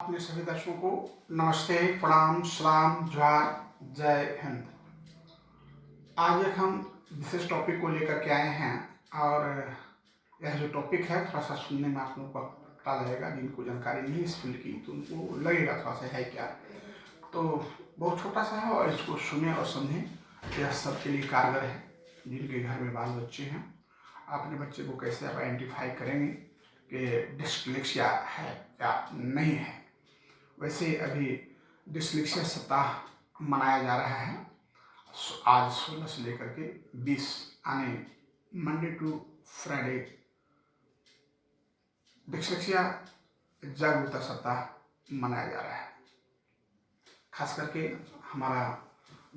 अपने सभी दर्शकों को नमस्ते, प्रणाम, सलाम, जोहार, जय हिंद। आज एक हम विशेष टॉपिक को लेकर के आए हैं और यह जो टॉपिक है थोड़ा सा सुनने में आप लोगों को पता लगेगा। जिनको जानकारी नहीं इस फील्ड की तो उनको लगेगा थोड़ा सा है क्या, तो बहुत छोटा सा है और इसको सुने और समझें। यह सबके लिए कारगर है जिनके घर में बाल बच्चे हैं। अपने बच्चे को कैसे आप आइडेंटिफाई करेंगे कि डिस्लेक्सिया है या नहीं है। वैसे अभी डिस्लेक्सिया सप्ताह मनाया जा रहा है। आज 16 से लेकर के 20 आने मंडे टू फ्राइडे डिस्लेक्सिया जागरूकता सप्ताह मनाया जा रहा है। खास करके हमारा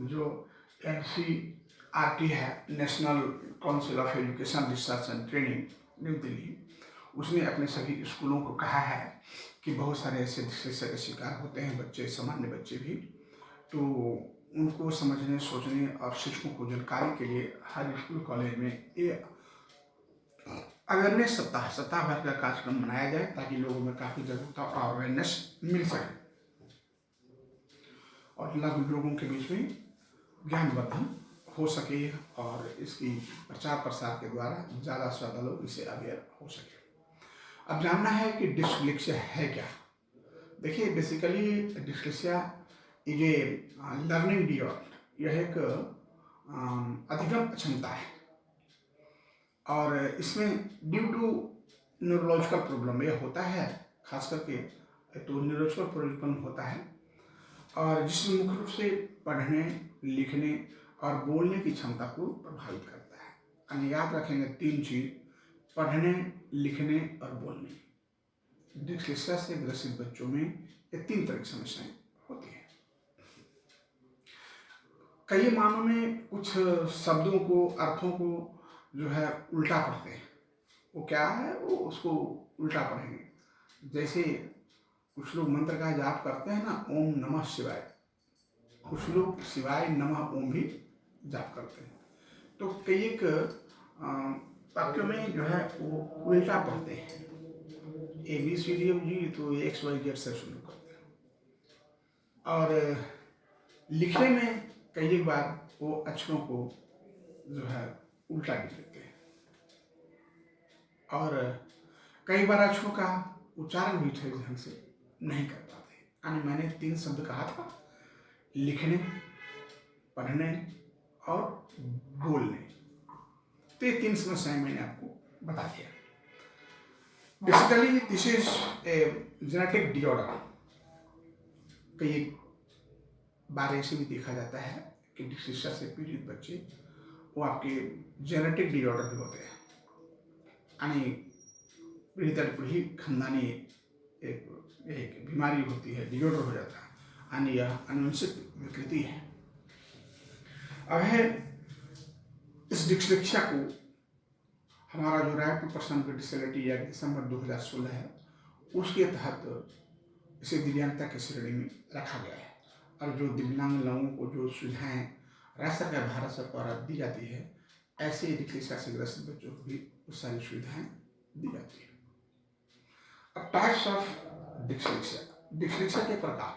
जो NCERT है, national council of education research and training, new Delhi, उसने अपने सभी स्कूलों को कहा है कि बहुत सारे ऐसे डिस्लेक्सिया के शिकार होते हैं बच्चे, सामान्य बच्चे भी, तो उनको समझने, सोचने और शिक्षकों को जानकारी के लिए हर स्कूल कॉलेज में ये अवेयरनेस सप्ताह भर का कार्यक्रम मनाया जाए ताकि लोगों में काफ़ी जागरूकता और अवेयरनेस मिल सके और लोगों के बीच में ज्ञानवर्धन हो सके और इसकी प्रचार प्रसार के द्वारा ज़्यादा से ज़्यादा लोग इससे अवेयर हो सके। अब जानना है कि डिस्लेक्सिया है क्या। देखिए, basically dyslexia is a learning disorder. यह एक अधिगम अक्षमता है और इसमें ड्यू टू न्यूरोलॉजिकल प्रॉब्लम यह होता है। खास करके तो न्यूरोलॉजिकल प्रॉब्लम होता है और जिसमें मुख्य रूप से पढ़ने, लिखने और बोलने की क्षमता को प्रभावित करता है। यानी याद रखेंगे 3 चीज़: पढ़ने, लिखने और बोलने। डिस्लेक्सिया से ग्रसित बच्चों में ये 3 तरह की समस्याएं होती हैं। कई मानों में कुछ शब्दों को, अर्थों को जो है उल्टा पढ़ते हैं। वो क्या है, वो उसको उल्टा पढ़ेंगे। जैसे कुछ लोग मंत्र का जाप करते हैं ना, ओम नमः शिवाय, कुछ लोग शिवाय नमः ओम भी जाप करते हैं। तो कई एक वाक्यों में जो है वो उल्टा पढ़ते हैं। ABCD तो XYZ से शुरू करते हैं और लिखने में कई एक बार वो अक्षरों को जो है उल्टा लिख देते हैं और कई बार अक्षरों का उच्चारण भी ठीक ढंग से नहीं कर पाते। यानी मैंने 3 शब्द कहा था: लिखने, पढ़ने और बोलने। तो ये 3 समस्याएं मैंने आपको बता दिया। Basically this is a genetic disorder. कई बार ऐसे भी देखा जाता है कि डिस्लेक्सिया से पीड़ित बच्चे वो आपके जेनेटिक डिसऑर्डर भी होते हैं। यानी पीढ़ी दर पीढ़ी खानदानी एक बीमारी होती है, डिसऑर्डर हो जाता है, यानी यह आनुवंशिक विकृति है। अब है इस डिस्लेक्सिया को हमारा जो right to personal disability act दिसंबर 2016 है, उसके तहत इसे दिव्यांगता की श्रेणी में रखा गया है और जो दिव्यांग लोगों को जो सुविधाएं राज्य सरकार, भारत सरकार द्वारा दी जाती है, ऐसे डिस्लेक्सिया से ग्रसित बच्चों को भी उस सारी सुविधाएं दी जाती है। अब टाइप्स ऑफ डिस्लेक्सिया के प्रकार।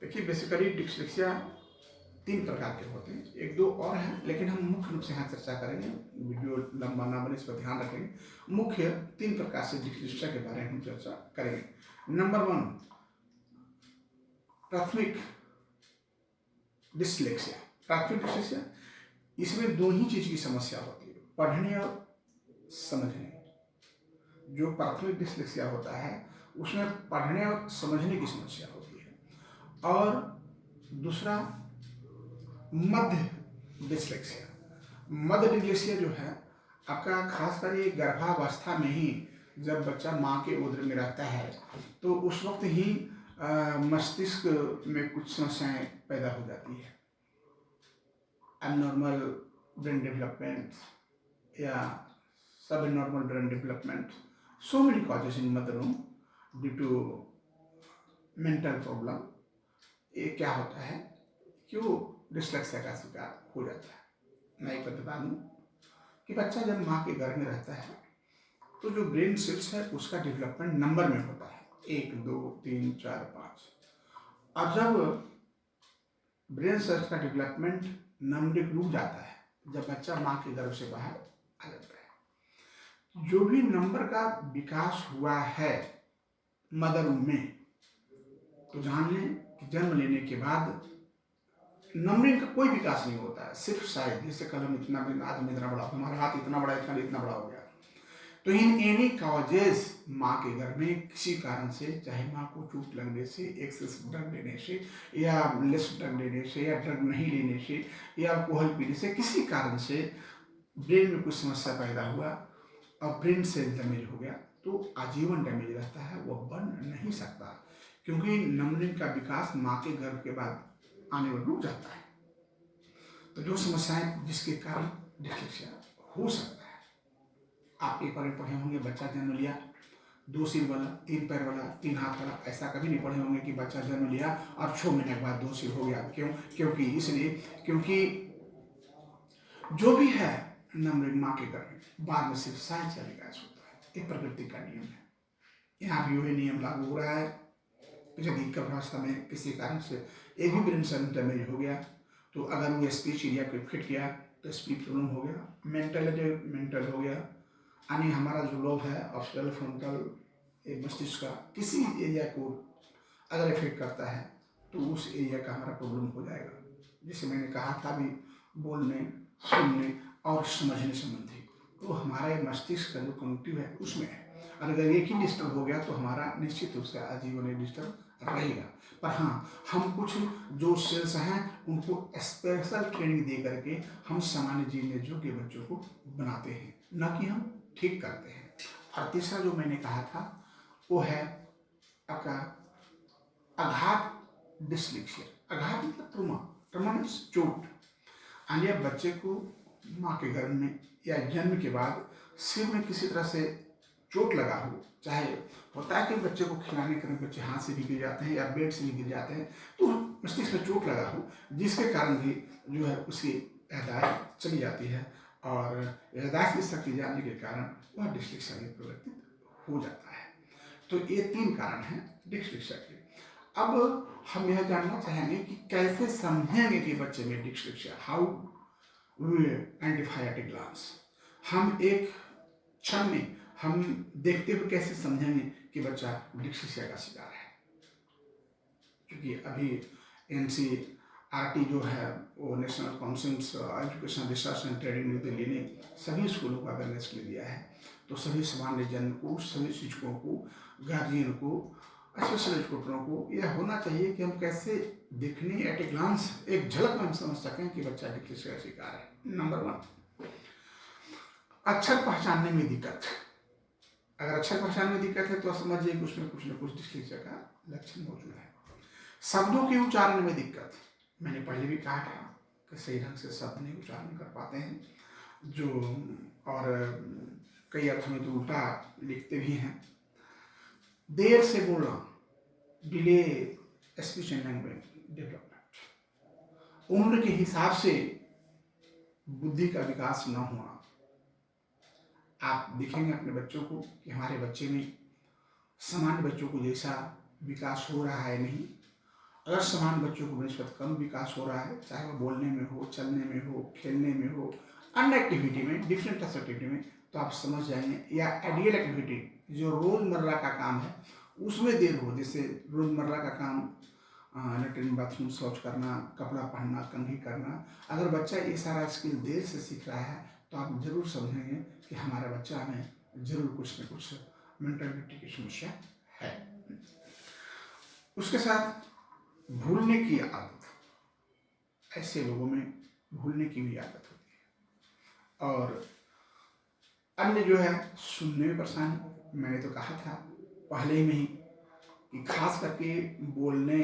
देखिए, बेसिकली डिस्लेक्सिया 3 प्रकार के होते हैं। 1-2 और हैं, लेकिन हम मुख्य रूप से यहाँ चर्चा करेंगे। वीडियो लंबा ना बने, इस पर ध्यान रखेंगे। मुख्य 3 प्रकार से डिस्लेक्सिया के बारे में हम चर्चा करेंगे। नंबर 1, प्राथमिक डिस्लेक्सिया। प्राथमिक डिस्लेक्सिया, इसमें 2 ही चीज की समस्या होती है: पढ़ने और समझने। जो प्राथमिक डिस्लेक्सिया होता है उसमें पढ़ने और समझने की समस्या होती है। और दूसरा मध्य डिस्लेक्सिया। मध्य डिस्लेक्सिया जो है आपका खासकर ये गर्भावस्था में ही, जब बच्चा माँ के उदर में रहता है तो उस वक्त ही मस्तिष्क में कुछ समस्याएं पैदा हो जाती है। एबनॉर्मल ब्रेन डेवलपमेंट या सब normal brain development, so many causes in mother रूम ड्यू टू मेंटल प्रॉब्लम। ये क्या होता है, क्यों डिस्लेक्सिया का शिकार हो जाता है। मैं एक बात बता दूँ कि बच्चा जब माँ के गर्भ में रहता है तो जो ब्रेन सेल्स है उसका डेवलपमेंट नंबर में होता है। 1, 2, 3, 4, 5। और जब ब्रेन सेल्स का डेवलपमेंट नंबरिंग रुक जाता है, जब बच्चा माँ के गर्भ से बाहर आ जाता है, जो भी नंबर का विकास हुआ है मदर में, तो जान लें कि जन्म लेने के बाद नंबरिंग का कोई विकास नहीं होता है, सिर्फ साइज। जैसे कल हम इतना आज में इतना बड़ा, हमारा हाथ इतना बड़ा, इतना बड़ा हो गया। तो इन एनी कॉजेज माँ के घर में किसी कारण से, चाहे माँ को चोट लगने से, एक्सेस ड्रग लेने से, या लेस ड्रग लेने से, या ड्रग नहीं लेने से, या अल्कोहल पीने से, किसी कारण से ब्रेन में कुछ समस्या पैदा हुआ और ब्रेन सेल डैमेज हो गया, तो आजीवन डैमेज रहता है, वो बन नहीं सकता, क्योंकि नंबरिंग का विकास माँ के गर्भ के बाद आने में रुक जाता है। तो जो समस्याएं जिसके कारण डिस्लेक्सिया हो सकता है, आप एक बार पढ़े होंगे, बच्चा जन्म लिया 2 सिर वाला, 3 पैर वाला, 3 हाथ वाला, ऐसा कभी नहीं पढ़े होंगे कि बच्चा जन्म लिया और 6 महीने के बाद 2 सिर हो गया। क्यों? क्योंकि इसलिए क्योंकि जो भी है नंबरिंग माँ के गर्भ में बाद में सिर्फ साइज का विकास होता है, एक प्रकृति का नियम है। यहाँ भी वही नियम लागू हो रहा है। यदि गर्भावस्था में किसी कारण से एक भी ब्रेन सेल डैमेज हो गया, तो अगर वो स्पीच एरिया को फिट किया तो स्पीच प्रॉब्लम हो गया, मेंटल हो गया, यानी हमारा जो लोब है ऑप्टिकल फ्रंटल मस्तिष्क का किसी एरिया को अगर इफेक्ट करता है तो उस एरिया का हमारा प्रॉब्लम हो जाएगा। जैसे मैंने कहा था भी, बोलने, सुनने और समझने संबंधी, तो हमारे मस्तिष्क का जो कनेक्टिव है उसमें है। और अगर एक ही डिस्टर्ब हो गया तो हमारा निश्चित रूप से आजीवन डिस्टर्ब रहेगा। पर हाँ, हम कुछ जो सेल्स हैं उनको स्पेशल ट्रेनिंग दे करके हम सामान्य जीने योग्य बच्चों को बनाते हैं, न कि हम ठीक करते हैं। और तीसरा जो मैंने कहा था वो है आपका आघात डिस्लेक्सिया। आघात मतलब ट्रमा मीन्स चोट। यानी बच्चे को माँ के गर्भ में या जन्म के बाद सिर में किसी तरह से चोट लगा हो, चाहे होता है कि बच्चे को खिलाने के बच्चे हाथ से भी गिर जाते हैं या बेड से भी गिर जाते हैं, तो मस्तिष्क में चोट लगा हो, जिसके कारण भी जो है उसकी याददाश्त चली जाती है, और याददाश्त की शक्ति जाने के कारण वह डिस्लेक्सिया में परिवर्तित हो जाता है। तो ये 3 कारण हैं डिस्लेक्सिया के। अब हम यह जानना चाहेंगे कि कैसे समझेंगे कि बच्चे में dyslexia, how we identify at a glance. हम एक क्षण में हम देखते हुए कैसे समझेंगे कि बच्चा डिस्लेक्सिया का शिकार है। क्योंकि अभी NCERT जो है वो national council education research and training new Delhi ने सभी स्कूलों का अवेयरनेस के लिए दिया है। तो सभी सामान्य जन को, सभी शिक्षकों को, गार्जियन को, स्पेशल एजुकेटरों को यह होना चाहिए कि हम कैसे देखने एट ए ग्लांस, एक झलक में हम समझ सकें कि बच्चा डिस्लेक्सिया का शिकार है। नंबर 1, अक्षर पहचानने में दिक्कत। अगर अक्षर पहचान में दिक्कत है तो समझिए कि उसमें कुछ न कुछ डिस्लेक्सिया का लक्षण मौजूद है। शब्दों के उच्चारण में दिक्कत। मैंने पहले भी कहा था कि सही ढंग से शब्द नहीं उच्चारण कर पाते हैं, जो और कई अर्थों में तो उल्टा लिखते भी हैं। देर से बोलना, delay speech and language development. उम्र के हिसाब से बुद्धि का विकास न होना। आप देखेंगे अपने बच्चों को कि हमारे बच्चे में सामान्य बच्चों को जैसा विकास हो रहा है नहीं। अगर सामान्य बच्चों को बनिस्पत कम विकास हो रहा है, चाहे वो बोलने में हो, चलने में हो, खेलने में हो, अन्य एक्टिविटी में, डिफरेंट एक्टिविटी में, तो आप समझ जाएंगे। या आइडियल एक्टिविटी जो रोज़मर्रा का काम है उसमें देर हो, जैसे रोज़मर्रा का काम लेटरिन बाथरूम शौच करना, कपड़ा पहनना, कंघी करना, अगर बच्चा ये सारा स्किल देर से सीख रहा है तो आप जरूर समझेंगे कि हमारा बच्चा में जरूर कुछ न कुछ मेंटलिटी की समस्या है। उसके साथ भूलने की आदत, ऐसे लोगों में भूलने की भी आदत होती है। और अन्य जो है सुनने में परेशानी। मैंने तो कहा था पहले ही में ही कि खास करके बोलने,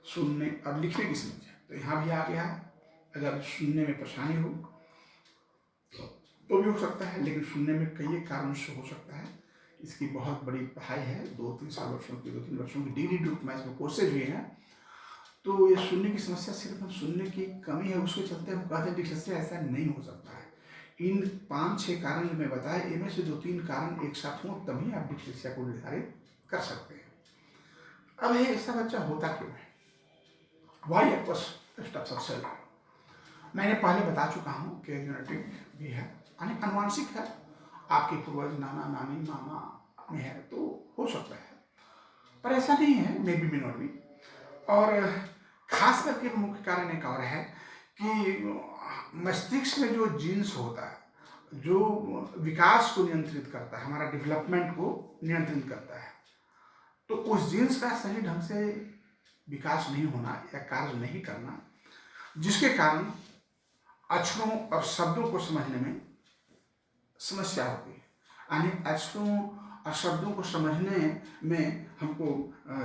सुनने और लिखने की समस्या तो यहाँ भी आ गया है। अगर सुनने में परेशानी हो तो भी हो सकता है, लेकिन सुनने में कई कारणों से हो सकता है। इसकी बहुत बड़ी पढ़ाई है, 2-3 वर्षों की डिग्री डॉक्यूमेंट्स में कोर्सेज हुए हैं। तो ये सुनने की समस्या सिर्फ हम सुनने की कमी है उसके चलते हम कहते हैं डिस्लेक्सिया, ऐसा नहीं हो सकता है। इन 5-6 कारण मैं बताया, इनमें से 2-3 कारण एक साथ हों तभी आप डिस्लेक्सिया को निर्धारित कर सकते हैं। अब ये ऐसा बच्चा होता क्यों है? वाई एक्वस स्टेप्स ऑफ सेल? मैंने पहले बता चुका हूँ कि जेनेटिक भी है, यानी आनुवंशिक है, आपके पूर्वज नाना नानी मामा में है तो हो सकता है, पर ऐसा नहीं है, may be may not be. और खास करके मुख्य कारण एक और है कि मस्तिष्क में जो जीन्स होता है, जो विकास को नियंत्रित करता है, हमारा डेवलपमेंट को नियंत्रित करता है, तो उस जीन्स का सही ढंग से विकास नहीं होना या कार्य नहीं करना, जिसके कारण अक्षरों और शब्दों को समझने में समस्या होती है, यानी अक्षरों और शब्दों को समझने में हमको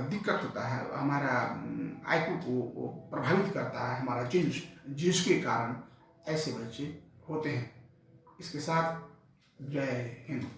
दिक्कत होता है, हमारा आईक्यू को प्रभावित करता है हमारा जीन्स, जिसके कारण ऐसे बच्चे होते हैं। इसके साथ जय हिंद।